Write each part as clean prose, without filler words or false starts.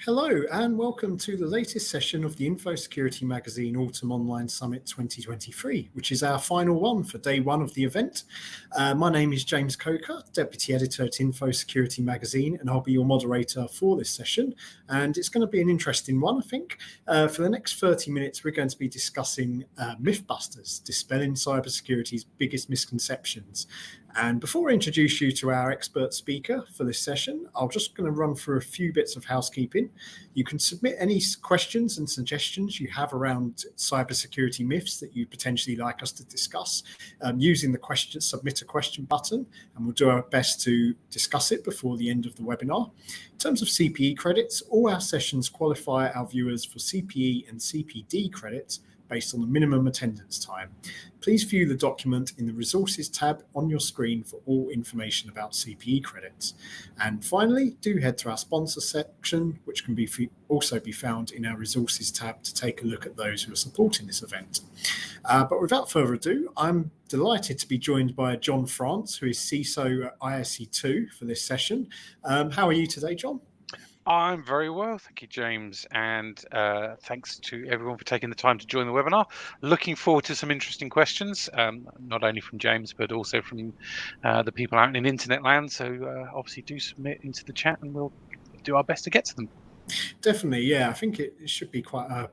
Hello and welcome to the latest session of the Security magazine Autumn Online Summit 2023, which is our final one for day one of the event. My name is James Coker, Deputy Editor at Security magazine, and I'll be your moderator for this session. And it's going to be an interesting one, I think. For the next 30 minutes, we're going to be discussing Mythbusters, Dispelling Cybersecurity's biggest misconceptions. And before I introduce you to our expert speaker for this session, I'm just going to run through a few bits of housekeeping. You can submit any questions and suggestions you have around cybersecurity myths that you'd potentially like us to discuss using the submit a question button, and we'll do our best to discuss it before the end of the webinar. In terms of CPE credits, all our sessions qualify our viewers for CPE and CPD credits based on the minimum attendance time. Please view the document in the Resources tab on your screen for all information about CPE credits. And finally, do head to our sponsor section, which can also be found in our Resources tab to take a look at those who are supporting this event. But without further ado, I'm delighted to be joined by John France, who is CISO at ISE2 for this session. How are you today, John? I'm very well, thank you, James, and thanks to everyone for taking the time to join the webinar. Looking forward to some interesting questions, not only from James, but also from the people out in internet land. So obviously do submit into the chat and we'll do our best to get to them. Definitely, yeah. I think it should be quite a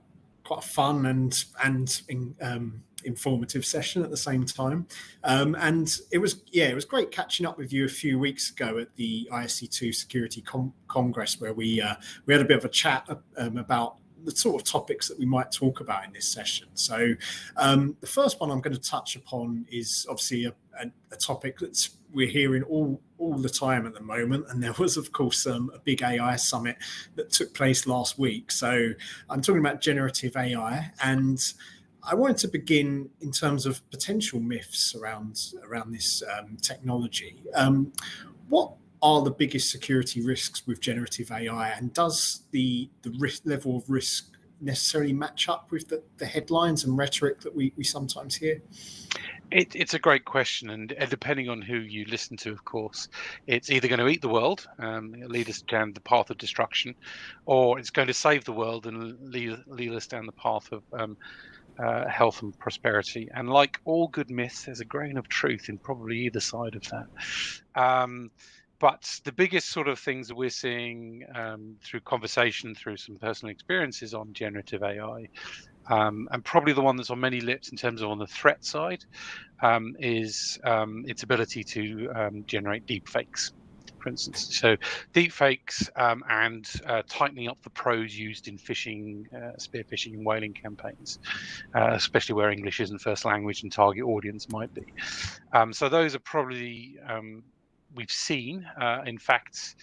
fun and informative session at the same time. And it was great catching up with you a few weeks ago at the ISE2 Security Congress, where we had a bit of a chat about the sort of topics that we might talk about in this session. So the first one I'm going to touch upon is obviously a topic that we're hearing all the time at the moment, and there was, of course, a big AI summit that took place last week. So I'm talking about generative AI, and I wanted to begin in terms of potential myths around this technology. What are the biggest security risks with generative AI, and does the level of risk necessarily match up with the headlines and rhetoric that we sometimes hear? It's a great question, and depending on who you listen to, of course, it's either going to eat the world, lead us down the path of destruction, or it's going to save the world and lead us down the path of health and prosperity. And like all good myths, there's a grain of truth in probably either side of that. But the biggest sort of things that we're seeing through conversation, through some personal experiences on generative AI, and probably the one that's on many lips in terms of on the threat side, is its ability to generate deep fakes, for instance. So deep fakes and tightening up the prose used in phishing, spear phishing and whaling campaigns, especially where English isn't first language and target audience might be. So those are probably we've seen. In fact,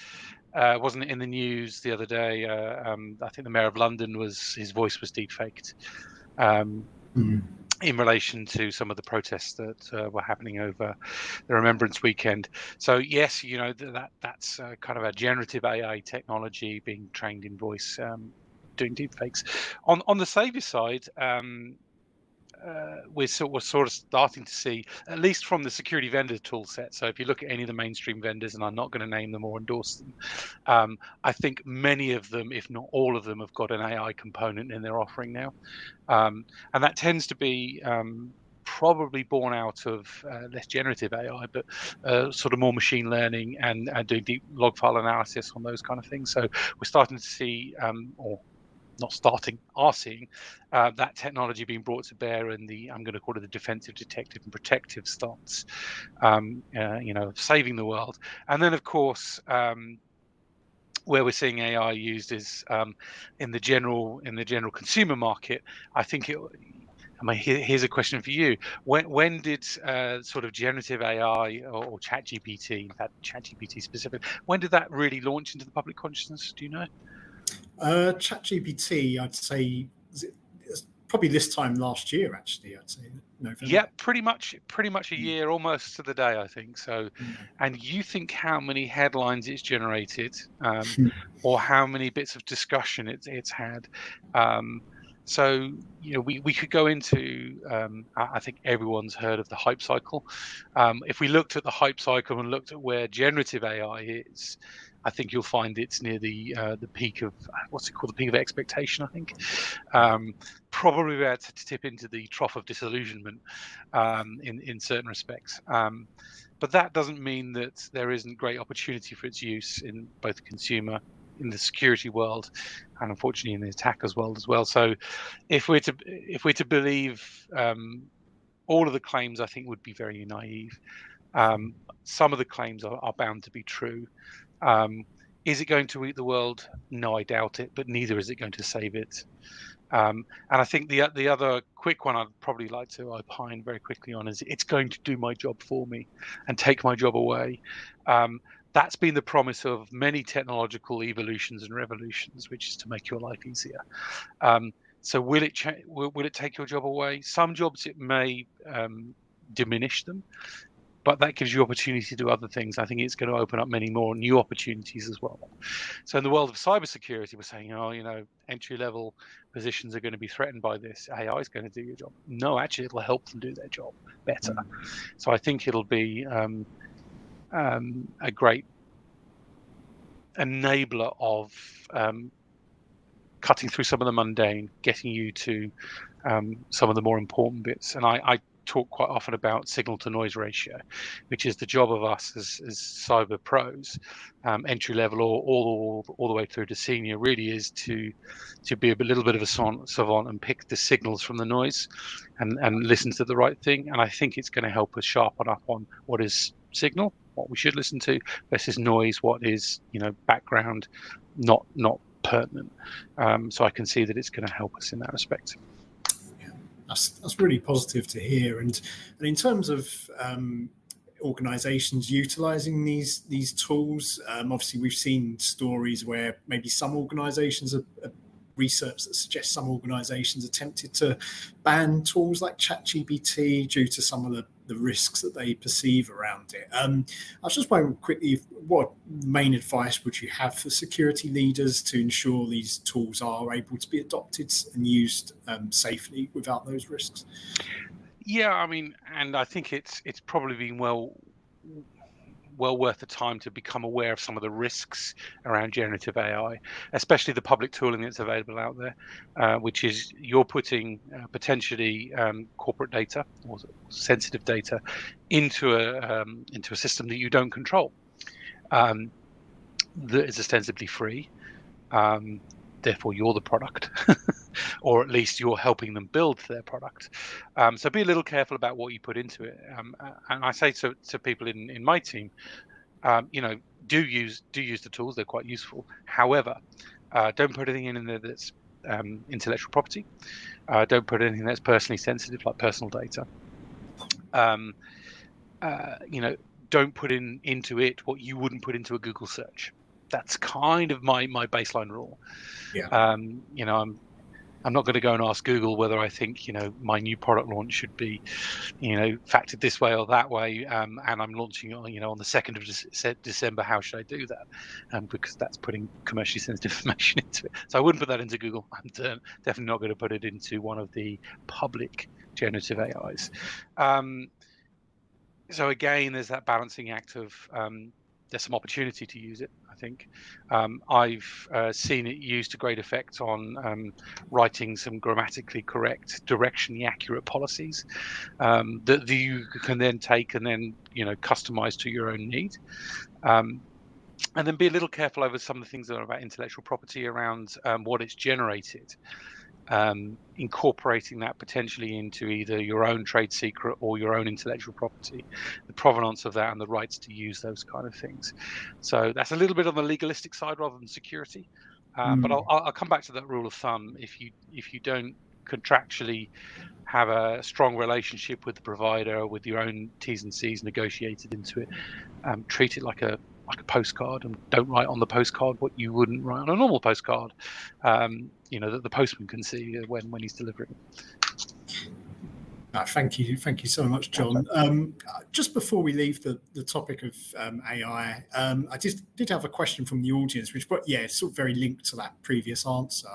wasn't it in the news the other day? I think the Mayor of London his voice was deepfaked in relation to some of the protests that were happening over the Remembrance Weekend. So yes, that's kind of a generative AI technology being trained in voice, doing deepfakes. On the savior side, we're sort of starting to see, at least from the security vendor tool set. So if you look at any of the mainstream vendors, and I'm not going to name them or endorse them, I think many of them, if not all of them, have got an AI component in their offering now. And that tends to be probably born out of less generative AI, but sort of more machine learning and doing deep log file analysis on those kind of things. So we're starting to see, are seeing that technology being brought to bear in I'm going to call it the defensive, detective, and protective stance, saving the world. And then, of course, where we're seeing AI used is in the general consumer market. I think here's a question for you. When did sort of generative AI or ChatGPT, in fact ChatGPT specific, when did that really launch into the public consciousness? Do you know? ChatGPT, I'd say, probably this time last year. Actually, I'd say November. Yeah, pretty much a year, almost to the day, I think. So, and you think how many headlines it's generated, or how many bits of discussion it's had? So, we could go into, I think everyone's heard of the hype cycle. If we looked at the hype cycle and looked at where generative AI is, I think you'll find it's near the peak of, what's it called, the peak of expectation, I think. Probably about to tip into the trough of disillusionment in certain respects. But that doesn't mean that there isn't great opportunity for its use in both the consumer, in the security world, and unfortunately in the attackers world as well. So if we're to believe all of the claims, I think would be very naive. Some of the claims are bound to be true. Is it going to eat the world? No, I doubt it, but neither is it going to save it. And I think the other quick one I'd probably like to opine very quickly on is it's going to do my job for me and take my job away. That's been the promise of many technological evolutions and revolutions, which is to make your life easier. So will it take your job away? Some jobs it may diminish them, but that gives you opportunity to do other things. I think it's going to open up many more new opportunities as well. So in the world of cybersecurity, we're saying, entry-level positions are going to be threatened by this. AI is going to do your job. No, actually, it'll help them do their job better. So I think it'll be a great enabler of cutting through some of the mundane, getting you to some of the more important bits. And I talk quite often about signal to noise ratio, which is the job of us as cyber pros, entry level or all the way through to senior, really is to be a little bit of a savant and pick the signals from the noise and listen to the right thing. And I think it's going to help us sharpen up on what is signal, what we should listen to, versus noise, what is background, not pertinent. So I can see that it's going to help us in that respect. That's really positive to hear. And in terms of organizations utilizing these tools, obviously we've seen stories where maybe some organizations are research that suggests some organizations attempted to ban tools like ChatGPT due to some of the risks that they perceive around it. I was just wondering quickly, what main advice would you have for security leaders to ensure these tools are able to be adopted and used safely without those risks? Yeah, I mean, and I think it's probably been well worth the time to become aware of some of the risks around generative AI, especially the public tooling that's available out there, which is you're putting potentially corporate data or sensitive data into a system that you don't control, that is ostensibly free. Therefore, you're the product, or at least you're helping them build their product. So be a little careful about what you put into it. And I say to people in my team, do use the tools; they're quite useful. However, don't put anything in there that's intellectual property. Don't put anything that's personally sensitive, like personal data. Don't put into it what you wouldn't put into a Google search. That's kind of my baseline rule. Yeah. I'm not going to go and ask Google whether I think my new product launch should be factored this way or that way, and I'm launching on the 2nd of December. How should I do that? Because that's putting commercially sensitive information into it. So I wouldn't put that into Google. I'm definitely not going to put it into one of the public generative AIs. So again, there's that balancing act of there's some opportunity to use it, I think. I've seen it used to great effect on writing some grammatically correct, directionally accurate policies that you can then take and then customize to your own need. And then be a little careful over some of the things that are about intellectual property around what it's generated. Incorporating that potentially into either your own trade secret or your own intellectual property, the provenance of that and the rights to use those kind of things. So that's a little bit on the legalistic side rather than security. But I'll come back to that rule of thumb. If you don't contractually have a strong relationship with the provider, with your own T's and C's negotiated into it, treat it like a postcard, and don't write on the postcard what you wouldn't write on a normal postcard, that the postman can see when he's delivering. Thank you so much, John. Just before we leave the topic of AI, I just did have a question from the audience, which, it's sort of very linked to that previous answer.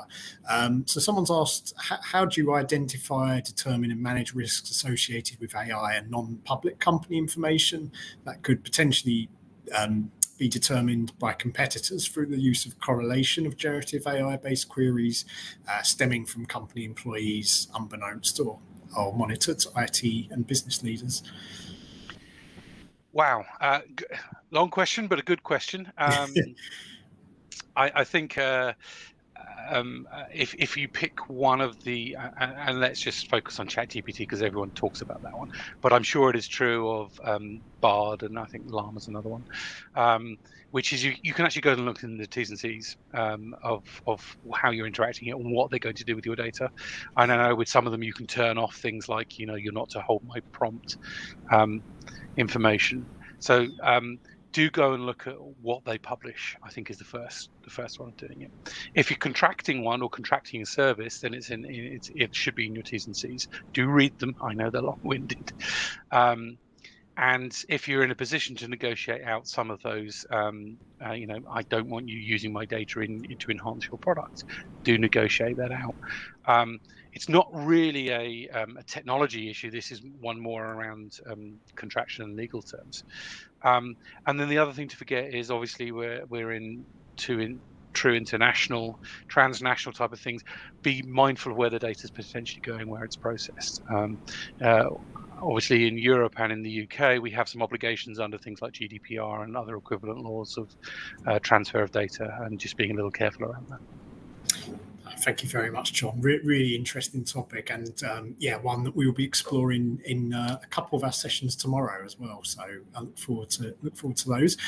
So someone's asked, how do you identify, determine, and manage risks associated with AI and non-public company information that could potentially be determined by competitors through the use of correlation of generative AI-based queries stemming from company employees, unbeknownst or monitored to IT and business leaders? Wow, long question, but a good question. I think if you pick one of the, and let's just focus on ChatGPT because everyone talks about that one, but I'm sure it is true of Bard, and I think Llama's another one, which is you can actually go and look in the T's and C's of how you're interacting it and what they're going to do with your data. And I know with some of them you can turn off things like, you're not to hold my prompt information. So do go and look at what they publish, I think is the first one of doing it. If you're contracting one or contracting a service, then it should be in your T's and C's. Do read them. I know they're long-winded. And if you're in a position to negotiate out some of those, I don't want you using my data to enhance your product, do negotiate that out. It's not really a technology issue. This is one more around contraction and legal terms. And then the other thing to forget is obviously we're in true international, transnational type of things. Be mindful of where the data is potentially going, where it's processed. Obviously in Europe and in the UK, we have some obligations under things like GDPR and other equivalent laws of transfer of data, and just being a little careful around that. Thank you very much, John. Really interesting topic, and one that we will be exploring in a couple of our sessions tomorrow as well. So I look forward to those.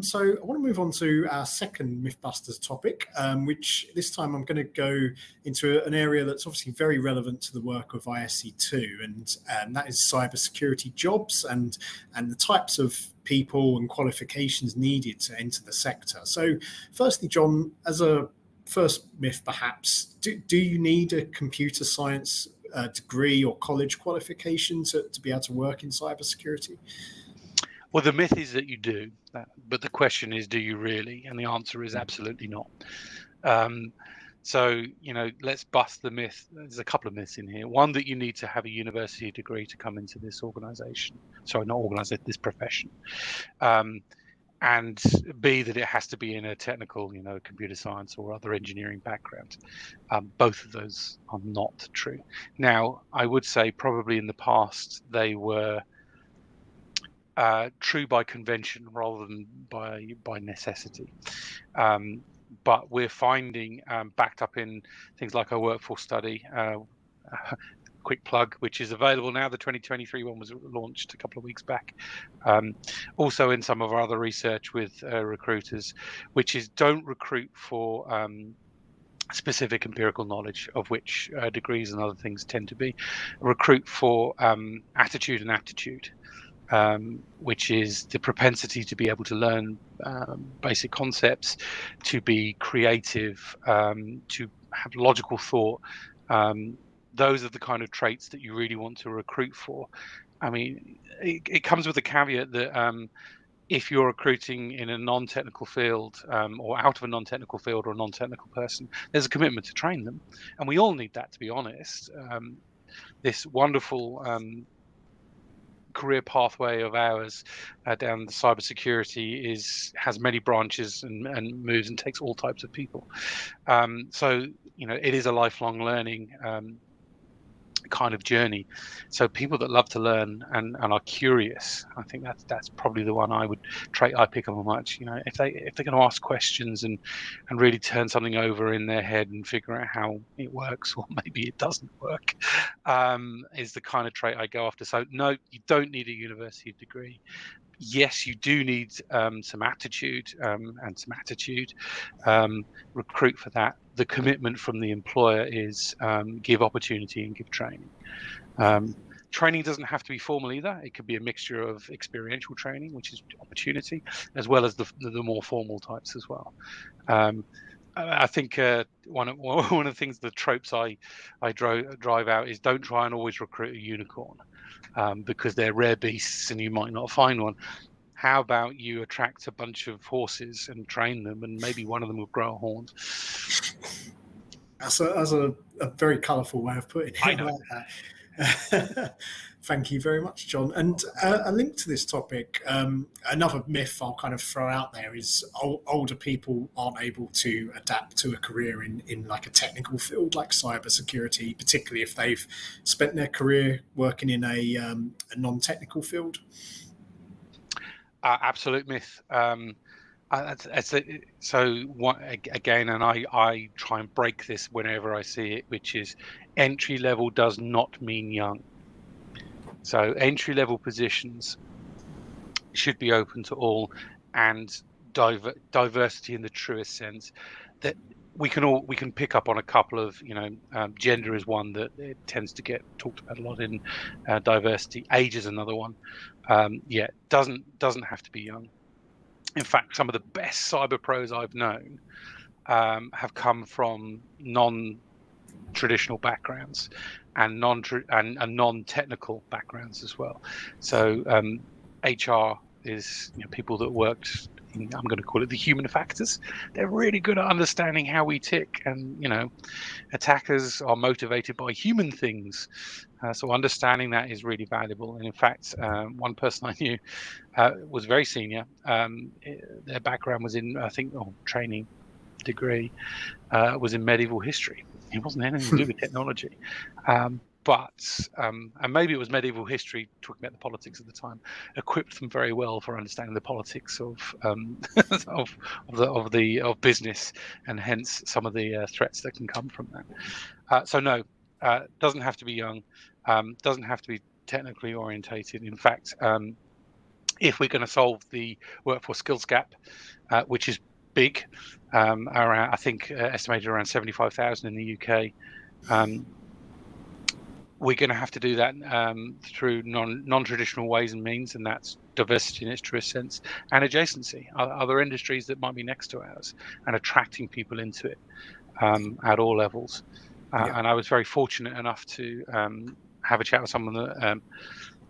So I want to move on to our second Mythbusters topic, which this time I'm going to go into an area that's obviously very relevant to the work of ISC2, and that is cybersecurity jobs and the types of people and qualifications needed to enter the sector. So firstly, John, as a first myth, perhaps, do you need a computer science degree or college qualification to be able to work in cybersecurity? Well, the myth is that you do, but the question is, do you really? And the answer is absolutely not. So, let's bust the myth. There's a couple of myths in here. One, that you need to have a university degree to come into this organization. Sorry, not organization, this profession. And B, that it has to be in a technical, computer science or other engineering background. Both of those are not true. Now, I would say probably in the past they were true by convention rather than by necessity. But we're finding, backed up in things like our workforce study, quick plug, which is available now. The 2023 one was launched a couple of weeks back. Also in some of our other research with recruiters, which is don't recruit for specific empirical knowledge, of which degrees and other things tend to be. Recruit for attitude and aptitude, which is the propensity to be able to learn basic concepts, to be creative, to have logical thought. Those are the kind of traits that you really want to recruit for. I mean, it comes with a caveat that if you're recruiting in a non-technical field or out of a non-technical field or a non-technical person, there's a commitment to train them. And we all need that, to be honest. This wonderful career pathway of ours down the cybersecurity has many branches and moves and takes all types of people. So, it is a lifelong learning kind of journey. So people that love to learn and are curious, I think that's probably the one trait I pick up on much. If they're going to ask questions and really turn something over in their head and figure out how it works, or maybe it doesn't work, is the kind of trait I go after. So no, you don't need a university degree. Yes, you do need some aptitude and some attitude. Recruit for that. The commitment from the employer is give opportunity and give training. Training doesn't have to be formal either. It could be a mixture of experiential training, which is opportunity, as well as the more formal types as well. I think one of the things, the tropes I drive out is don't try and always recruit a unicorn, because they're rare beasts and you might not find one. How about you attract a bunch of horses and train them, and maybe one of them will grow a horn? That's a very colourful way of putting it. I know. Like that. Thank you very much, John. And a link to this topic, another myth I'll kind of throw out there is older people aren't able to adapt to a career in like a technical field like cybersecurity, particularly if they've spent their career working in a non-technical field. Absolute myth. Again, and I try and break this whenever I see it, which is entry level does not mean young. So entry level positions should be open to all, and diversity in the truest sense. That we can pick up on a couple of, gender is one that it tends to get talked about a lot in diversity. Age is another one. Doesn't have to be young. In fact, some of the best cyber pros I've known have come from non-traditional backgrounds and non-technical backgrounds as well. So HR is people that worked in, I'm going to call it the human factors. They're really good at understanding how we tick, and attackers are motivated by human things. So understanding that is really valuable. And in fact, one person I knew was very senior. Their background was in, I think, training degree was in medieval history. It wasn't anything to do with technology. And maybe it was medieval history, talking about the politics at the time, equipped them very well for understanding the politics of of business, and hence some of the threats that can come from that. So no, doesn't have to be young, doesn't have to be technically orientated. In fact, if we're going to solve the workforce skills gap, which is big, around, I think estimated around 75,000 in the UK. We're going to have to do that through non-traditional ways and means, and that's diversity in its truest sense, and adjacency, other industries that might be next to ours, and attracting people into it at all levels. And I was very fortunate enough to have a chat with someone that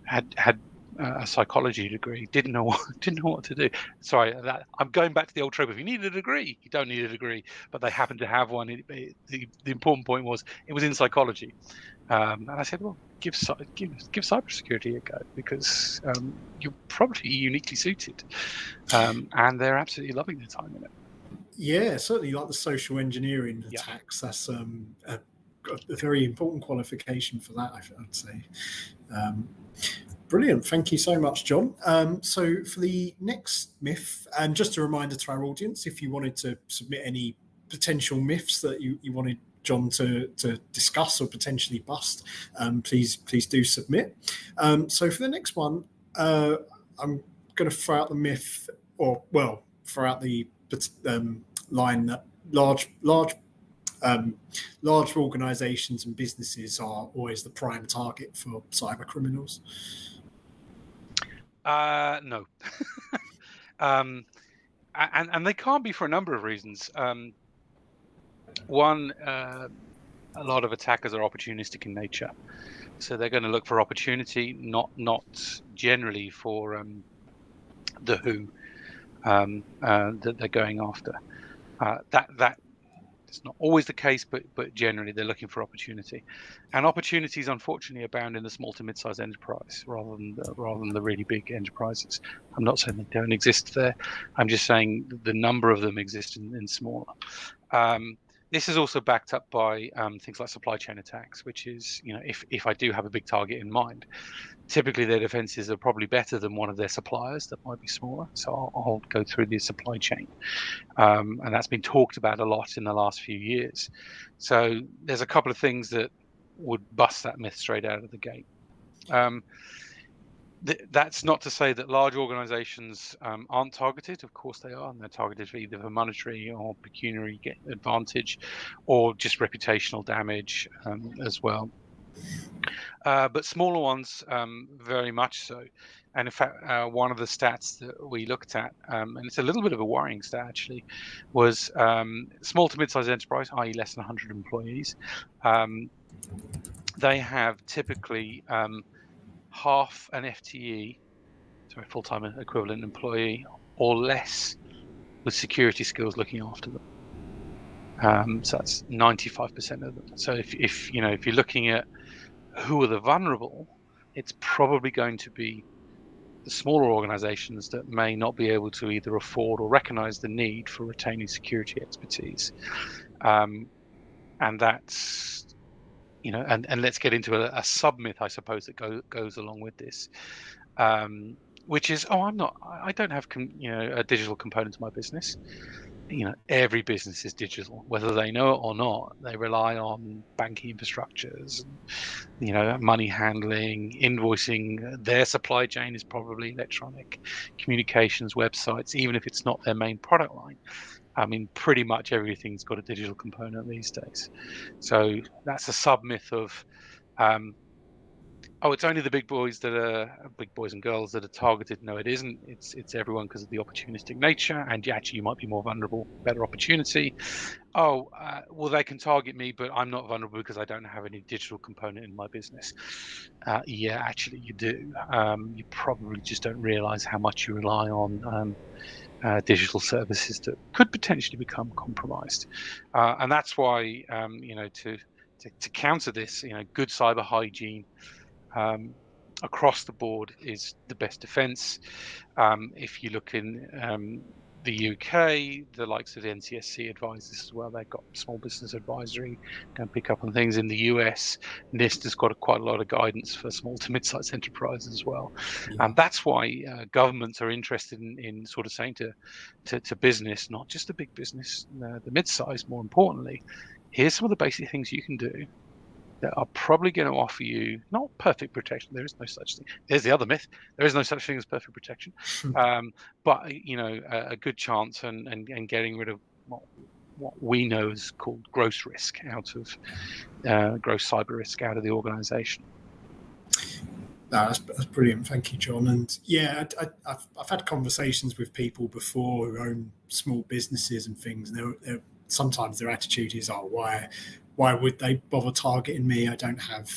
had a psychology degree, didn't know what to do. Sorry, I'm going back to the old trope. If you need a degree, you don't need a degree, but they happened to have one. The important point was it was in psychology, and I said, well, give cybersecurity a go, because you're probably uniquely suited, and they're absolutely loving their time in it. Yeah, certainly like the social engineering attacks. That's a very important qualification for that, I'd say. Brilliant. Thank you so much, John. So for the next myth, and just a reminder to our audience, if you wanted to submit any potential myths that you wanted John to discuss or potentially bust, please do submit. So for the next one, I'm going to throw out the myth, throw out the line that large organizations and businesses are always the prime target for cyber criminals. No. And they can't be for a number of reasons. One, a lot of attackers are opportunistic in nature, so they're going to look for opportunity, not generally for the who that they're going after. That it's not always the case, but generally they're looking for opportunity, and opportunities unfortunately abound in the small to mid-sized enterprise rather than the really big enterprises. I'm not saying they don't exist there. I'm just saying the number of them exist in smaller. This is also backed up by things like supply chain attacks, which is, if I do have a big target in mind, typically their defenses are probably better than one of their suppliers that might be smaller. So I'll go through the supply chain. And that's been talked about a lot in the last few years. So there's a couple of things that would bust that myth straight out of the gate. That's not to say that large organizations aren't targeted. Of course they are, and they're targeted for either for monetary or pecuniary advantage, or just reputational damage as well. But smaller ones, very much so. And in fact, one of the stats that we looked at, and it's a little bit of a worrying stat actually, was small to mid-sized enterprise, i.e. less than 100 employees. They have typically half an FTE, sorry, full-time equivalent employee, or less with security skills looking after them. So that's 95% of them. So if you're looking at who are the vulnerable, it's probably going to be the smaller organizations that may not be able to either afford or recognize the need for retaining security expertise. And that's, and let's get into a sub-myth, I suppose, that goes along with this, which is, I don't have, a digital component to my business. Every business is digital, whether they know it or not. They rely on banking infrastructures, money handling, invoicing. Their supply chain is probably electronic, communications, websites, even if it's not their main product line. I mean, pretty much everything's got a digital component these days. So that's a sub-myth of, it's only the big boys and girls that are targeted. No, it isn't. It's everyone because of the opportunistic nature, and actually you might be more vulnerable, better opportunity. Well, they can target me, but I'm not vulnerable because I don't have any digital component in my business. Yeah, actually you do. You probably just don't realize how much you rely on digital services that could potentially become compromised. And that's why, to counter this, good cyber hygiene across the board is the best defense. If you look in the UK, the likes of the NCSC advise this as well. They've got small business advisory, go and pick up on things. In the US, NIST has got quite a lot of guidance for small to mid-sized enterprises as well. Yeah. That's why governments are interested in sort of saying to business, not just the big business, the mid-sized, more importantly, here's some of the basic things you can do that are probably going to offer you not perfect protection. There is no such thing. There's the other myth. There is no such thing as perfect protection. But a good chance and getting rid of what we know is called gross risk out of gross cyber risk out of the organization. No, that's brilliant. Thank you, John. And yeah, I've had conversations with people before who own small businesses and things, and sometimes their attitude is, why would they bother targeting me? I don't have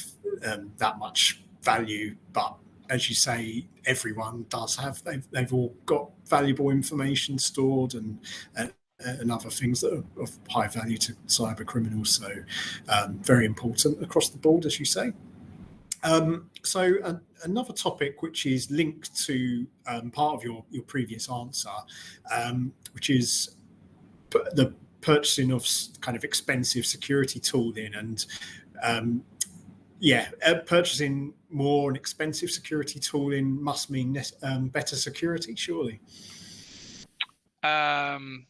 that much value. But as you say, everyone does have. They've all got valuable information stored and other things that are of high value to cyber criminals. So very important across the board, as you say. So another topic which is linked to part of your previous answer, which is the purchasing of kind of expensive security tooling and purchasing more and expensive security tooling must mean better security, surely. And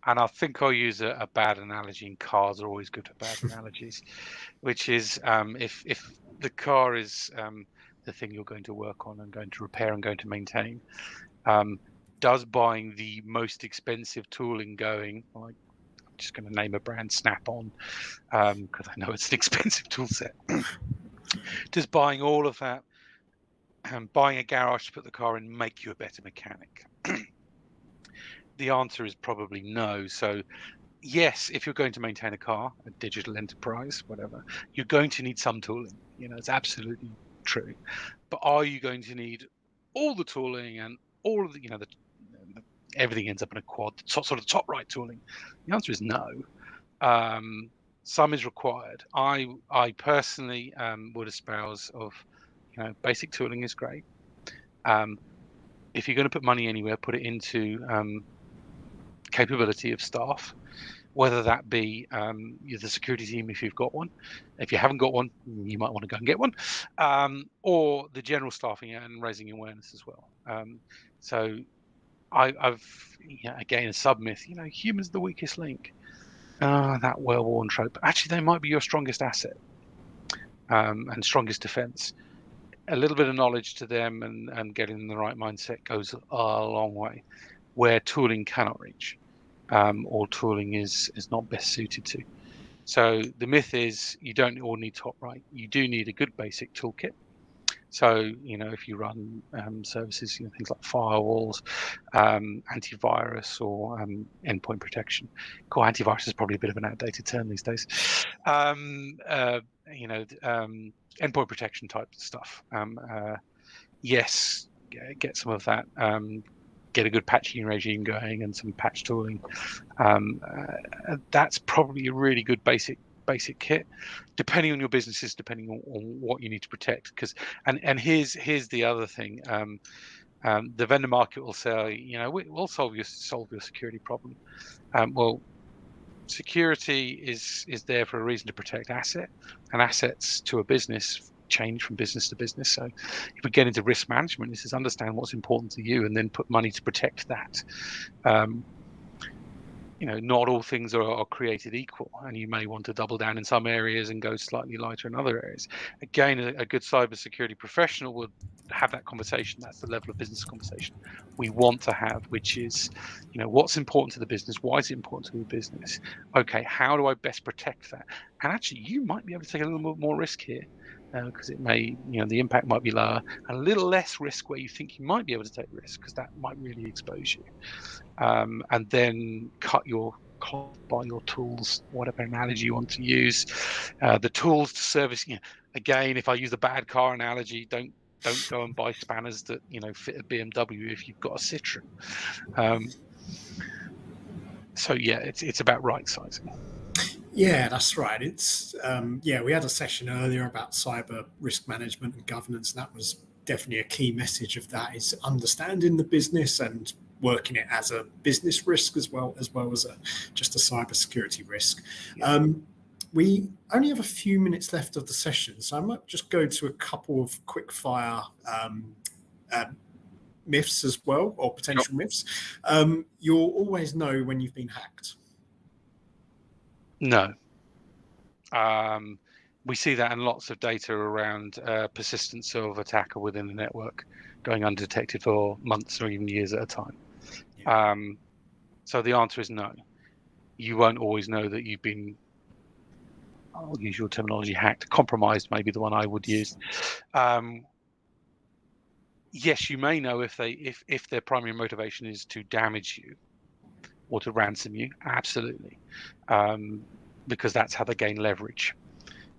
I think I'll use a bad analogy, and cars are always good for bad analogies, which is if the car is the thing you're going to work on and going to repair and going to maintain, does buying the most expensive tooling going, like I'm just going to name a brand, Snap-on, because I know it's an expensive tool set, does buying all of that, buying a garage to put the car in, make you a better mechanic? The answer is probably no. So yes, if you're going to maintain a car, a digital enterprise, whatever, you're going to need some tooling. It's absolutely true. But are you going to need all the tooling and all of the, everything ends up in a quad, sort of top right tooling? The answer is no. Some is required. I personally would espouse of, basic tooling is great. If you're going to put money anywhere, put it into capability of staff, whether that be the security team if you've got one. If you haven't got one, you might want to go and get one, or the general staffing and raising awareness as well. So I've again, a sub-myth, humans the weakest link. That well-worn trope. Actually, they might be your strongest asset and strongest defense. A little bit of knowledge to them and getting in the right mindset goes a long way, where tooling cannot reach, or tooling is not best suited to. So the myth is you don't all need top right. You do need a good basic toolkit. So, if you run services, things like firewalls, antivirus, or endpoint protection. Cool, antivirus is probably a bit of an outdated term these days. Endpoint protection type stuff. Yes, get some of that. Get a good patching regime going and some patch tooling. That's probably a really good basic kit, depending on your businesses, depending on what you need to protect. And here's the other thing. The vendor market will say, we'll solve your security problem. Well, security is there for a reason, to protect and assets to a business change from business to business. So if we get into risk management, this is understand what's important to you and then put money to protect that. Not all things are created equal, and you may want to double down in some areas and go slightly lighter in other areas. Again, a good cybersecurity professional would have that conversation. That's the level of business conversation we want to have, which is, what's important to the business? Why is it important to the business? Okay, how do I best protect that? And actually, you might be able to take a little bit more risk here, because it may, the impact might be lower, and a little less risk where you think you might be able to take risk, because that might really expose you. And then cut your cost by your tools, whatever analogy you want to use. The tools to service. Again, if I use the bad car analogy, don't go and buy spanners that fit a BMW if you've got a Citroen. So yeah, it's about right sizing. Yeah, that's right. It's we had a session earlier about cyber risk management and governance, and that was definitely a key message of that, is understanding the business and working it as a business risk as well as just a cybersecurity risk. Yeah. We only have a few minutes left of the session, so I might just go to a couple of quick fire myths as well, or potential myths. You'll always know when you've been hacked. No. We see that in lots of data around persistence of attacker within the network going undetected for months or even years at a time. Yeah. So the answer is no. You won't always know that you've been, I'll use your terminology, hacked, compromised, maybe the one I would use. Yes, you may know if their primary motivation is to damage you or to ransom you. Absolutely. Because that's how they gain leverage,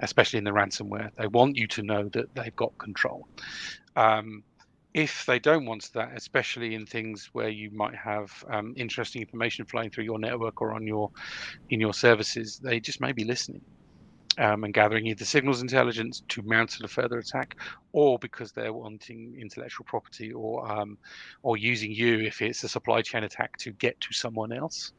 especially in the ransomware. They want you to know that they've got control. If they don't want that, especially in things where you might have interesting information flowing through your network or in your services, they just may be listening and gathering either signals intelligence to mount a further attack, or because they're wanting intellectual property, or using you if it's a supply chain attack to get to someone else.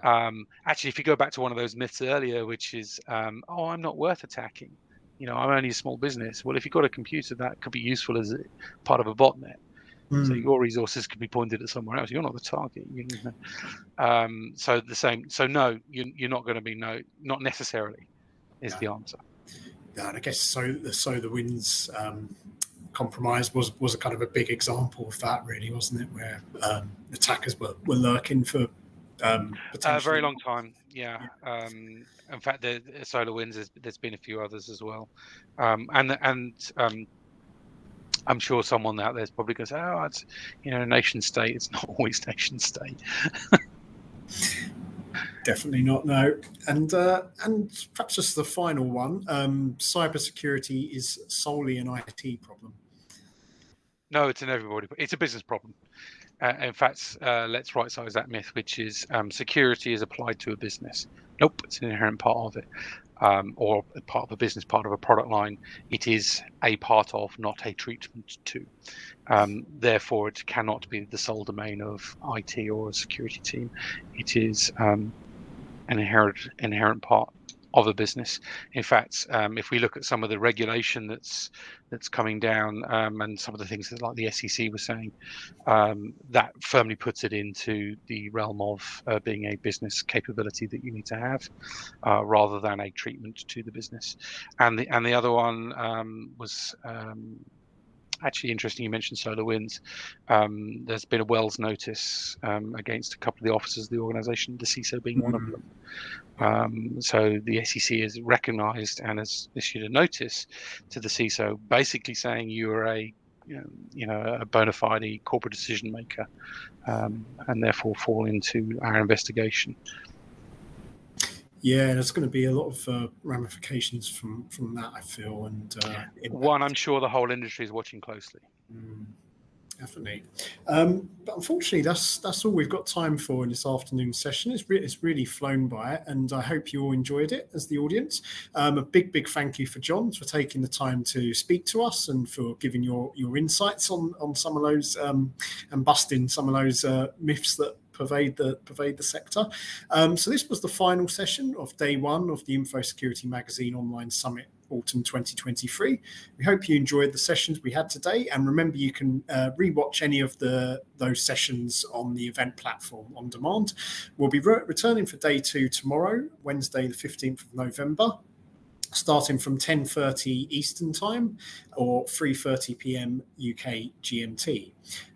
Actually, if you go back to one of those myths earlier, which is, I'm not worth attacking. I'm only a small business. Well, if you've got a computer, that could be useful as part of a botnet. So your resources could be pointed at somewhere else. You're not the target. So the same. So no, you're not going to be not necessarily is the answer. Yeah, and I guess so. The SolarWinds compromise was a kind of a big example of that, really, wasn't it? Where attackers were lurking for a very long time. Yeah. In fact, the SolarWinds, there's been a few others as well, and I'm sure someone out there's probably going to say, "Oh, it's a nation state." It's not always nation state. Definitely not, no. And perhaps just the final one: cybersecurity is solely an IT problem. No, it's an everybody. It's a business problem. In fact, let's right-size that myth, which is security is applied to a business. Nope, it's an inherent part of it, or part of a business, part of a product line. It is a part of, not a treatment to. Therefore, it cannot be the sole domain of IT or a security team. It is an inherent part of a business. In fact, if we look at some of the regulation that's coming down, and some of the things that, like the SEC was saying, that firmly puts it into the realm of being a business capability that you need to have, rather than a treatment to the business. And the other one was Actually, interesting you mentioned SolarWinds. There's been a Wells notice against a couple of the officers of the organisation, the CISO being one of them. So the SEC has recognised and has issued a notice to the CISO, basically saying you are a bona fide corporate decision maker, and therefore fall into our investigation. Yeah, there's going to be a lot of ramifications from that, I feel. And one, I'm sure the whole industry is watching closely. Definitely. But unfortunately, that's all we've got time for in this afternoon session. It's really flown by, and I hope you all enjoyed it as the audience. A big thank you for John for taking the time to speak to us and for giving your insights on some of those and busting some of those myths that pervade the sector. So this was the final session of day one of the InfoSecurity Magazine Online Summit Autumn 2023. We hope you enjoyed the sessions we had today, and remember you can rewatch any of those sessions on the event platform on demand. We'll be returning for day two tomorrow, Wednesday the 15th of November, starting from 10:30 Eastern Time or 3:30 p.m. UK GMT.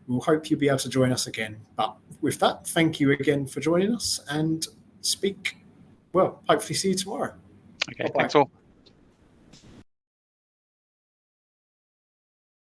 We'll hope you'll be able to join us again. But with that, thank you again for joining us, and hopefully see you tomorrow. Okay, Bye-bye. Thanks all.